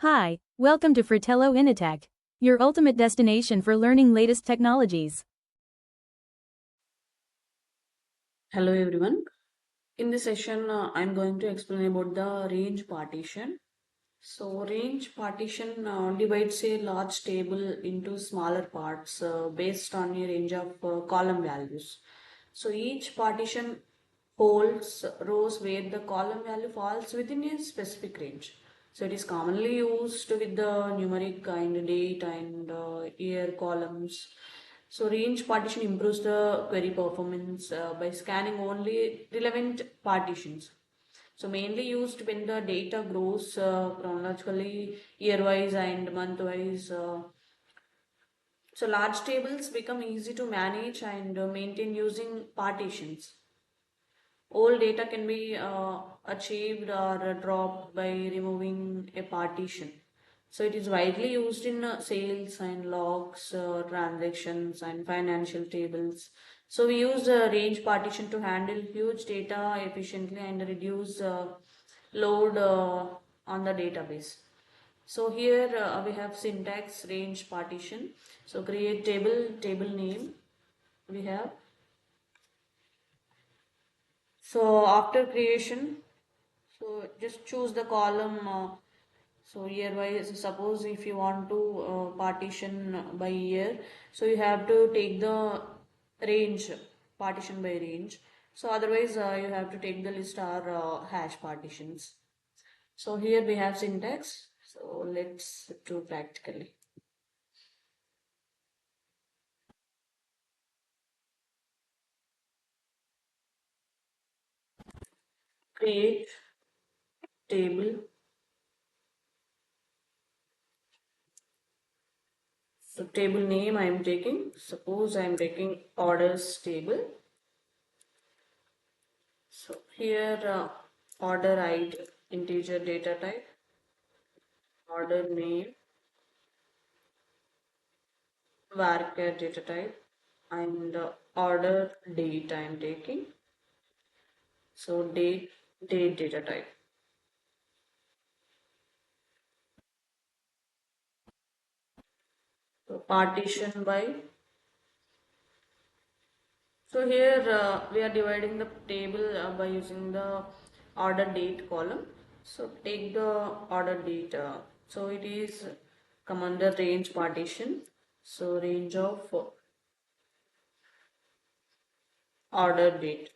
Hi, welcome to Fratello Initech, your ultimate destination for learning latest technologies. Hello everyone. In this session, I'm going to explain about the range partition. So, range partition divides a large table into smaller parts based on a range of column values. So, each partition holds rows where the column value falls within a specific range. So, it is commonly used with the numeric and date and year columns. So range partition improves the query performance by scanning only relevant partitions. So mainly used when the data grows chronologically, year-wise and month-wise. So large tables become easy to manage and maintain using partitions. All data can be achieved or dropped by removing a partition. So it is widely used in sales and logs, transactions and financial tables. So we use a range partition to handle huge data efficiently and reduce load on the database. So here we have syntax range partition. So create table name we have. So after creation, so just choose the column. So year wise, suppose if you want to partition by year, so you have to take the range, partition by range. So otherwise you have to take the list or hash partitions. So here we have syntax. So let's do practically. Create table. So table name I am taking. Suppose I am taking orders table. So here order ID, integer data type, order name, varchar data type, and order date I am taking. So date data type. So partition by. So here we are dividing the table by using the order date column. So take the order date. So it is come under range partition. So range of order date.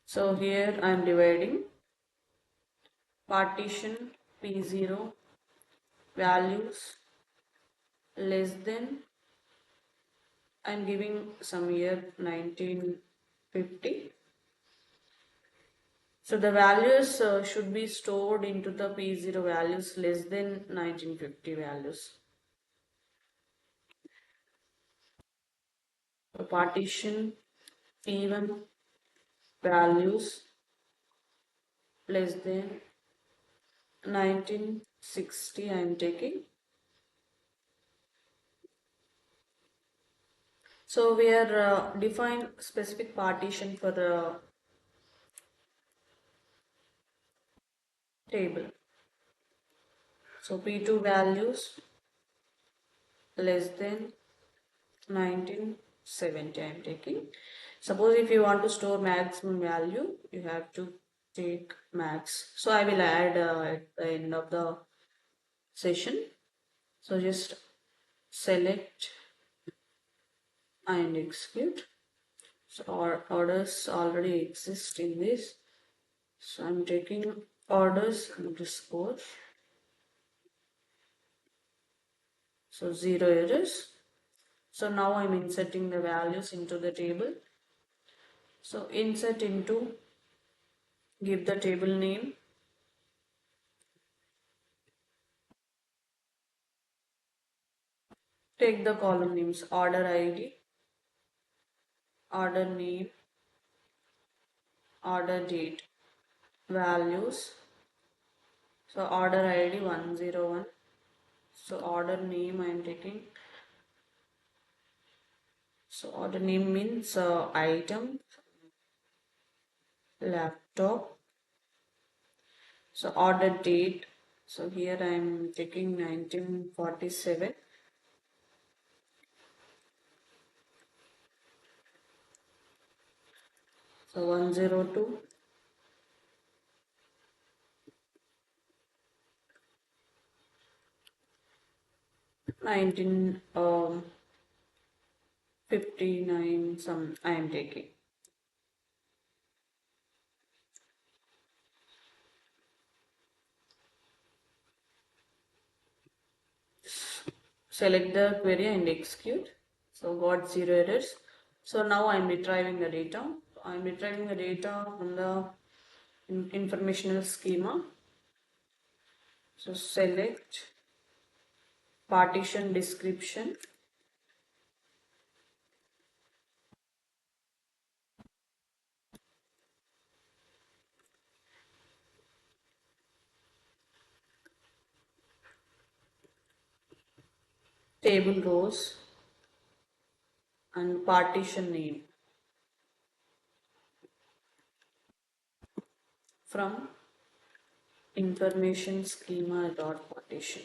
So here I am dividing partition P0 values less than, I'm giving some year 1950. So the values should be stored into the P0 values less than 1950 values. So partition P1 values less than 1960 I am taking. So we are define specific partition for the table. So P2 values less than 1970 I am taking. Suppose if you want to store maximum value, you have to take max. So I will add at the end of the session. So just select and execute. So our orders already exist in this. So I'm taking orders underscore. So 0 errors. So now I'm inserting the values into the table. So insert into, give the table name, take the column names, order ID, order name, order date, values. So order ID 101. So order name I am taking. So order name means item, laptop. So order date. So here I am taking 1947. So 102. 1959 some I am taking. Select the query and execute. So got zero errors. So now I'm retrieving the data. I'm retrieving the data from the informational schema. So select partition description, table rows, and partition name from information schema dot partition.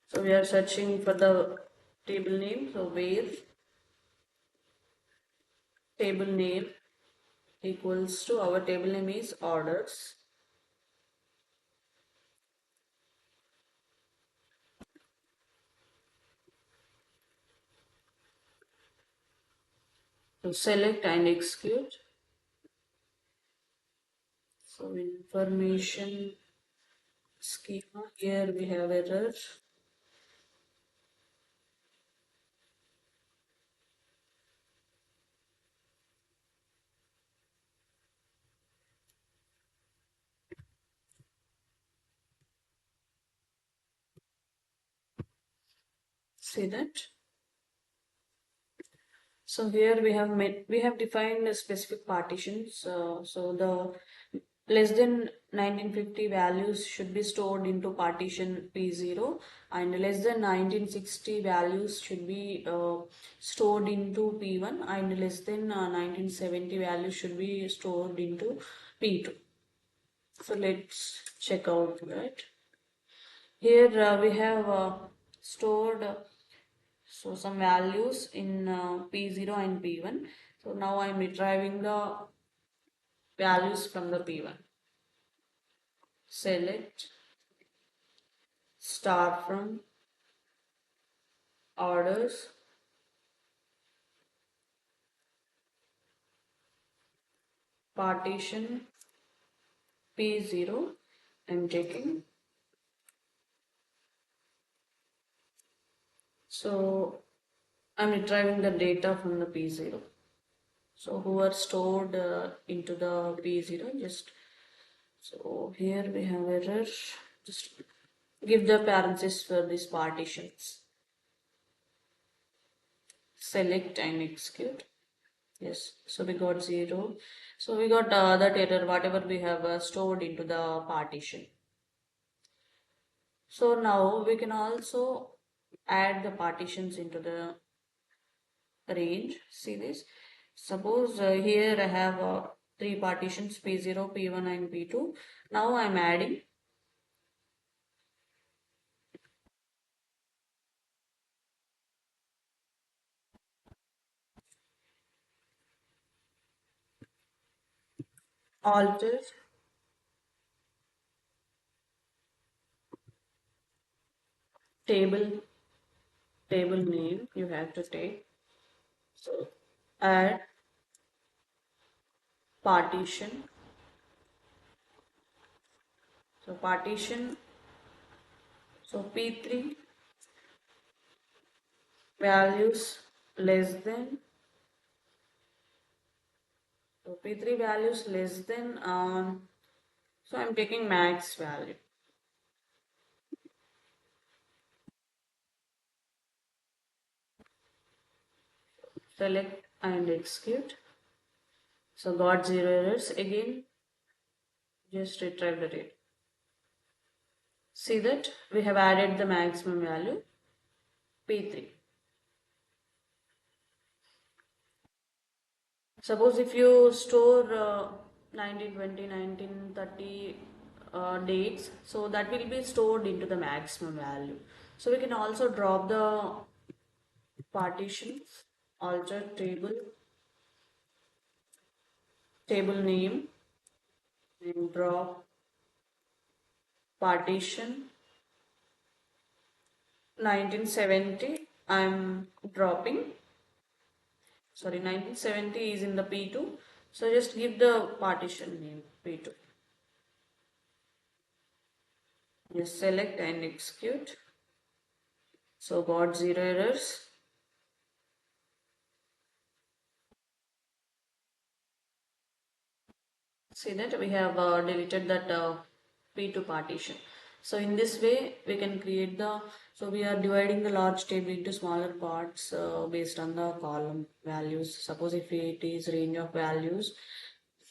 So we are searching for the table name. So where table name equals to our table name is orders. So select and execute. So information schema, here we have error. See that? So here we have defined specific partitions. So the less than 1950 values should be stored into partition P0, and less than 1960 values should be stored into P1, and less than 1970 values should be stored into P2. So let's check out that. Here we have stored so some values in P0 and P1. So now I'm retrieving the values from the P1. Select start from orders, partition P0. I'm taking. So I'm retrieving the data from the P0. So who are stored into the P0, just so here we have error. Just give the parentheses for these partitions. Select and execute. Yes, so we got zero. So we got that error, whatever we have stored into the partition. So now we can also add the partitions into the range. See this? Suppose here I have three partitions P0, P1 and P2. Now I'm adding alter table name you have to take. So add partition. So partition. So P3 values less than. So P3 values less than. So I'm taking max value. Select and execute. So got zero errors again. Just retrieve the data. See that we have added the maximum value P3. Suppose if you store 1920, 1930 dates, so that will be stored into the maximum value. So we can also drop the partitions, alter table name, and drop partition 1970. I'm dropping. Sorry, 1970 is in the P2. So just give the partition name P2. Just select and execute. So got 0 errors. See that we have deleted that P2 partition. So in this way we can create so we are dividing the large table into smaller parts based on the column values. Suppose if it is range of values,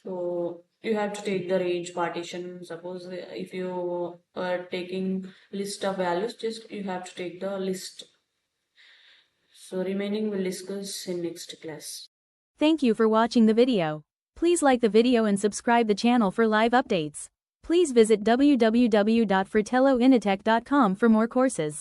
so you have to take the range partition. Suppose if you are taking list of values, just you have to take the list. So remaining we'll discuss in next class. Thank you for watching the video. Please like the video and subscribe the channel for live updates. Please visit www.fratelloinitech.com for more courses.